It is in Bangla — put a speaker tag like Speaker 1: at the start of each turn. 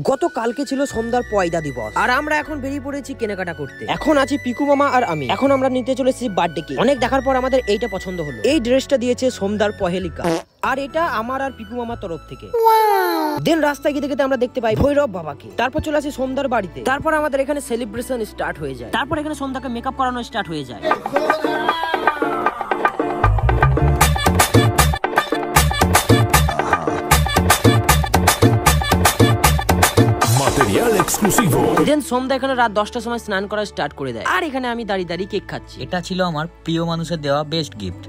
Speaker 1: গতকালকে ছিল সন্ধ্যার পয়দা দিবস আর আমরা এখন বেরিয়ে পড়েছি কেনাকাটা করতে। এখন আছি পিকু মামা আর আমি। এখন আমরা নিতে চলেছি বার্থডে কেক। অনেক দেখার পর আমাদের এইটা পছন্দ হলো। এই ড্রেসটা দিয়েছে সন্ধ্যার পহেলিকা আর এটা আমার আর পিকু মামার তরফ থেকে। দেন রাস্তায় গিয়ে দেখতে আমরা দেখতে পাই ভৈরব বাবাকে। তারপর চলে আসি সন্ধ্যার বাড়িতে। তারপর আমাদের এখানে সেলিব্রেশন স্টার্ট হয়ে যায়। তারপর এখানে সন্ধ্যাকে মেকআপ করানো স্টার্ট হয়ে যায়। দেন সন্ধ্যা এখানে রাত 10টার সময় স্নান করা স্টার্ট করে দেয় আর এখানে আমি দাঁড়িয়ে দাঁড়িয়ে কেক খাচ্ছি।
Speaker 2: এটা ছিল আমার প্রিয় মানুষের দেওয়া বেস্ট গিফট।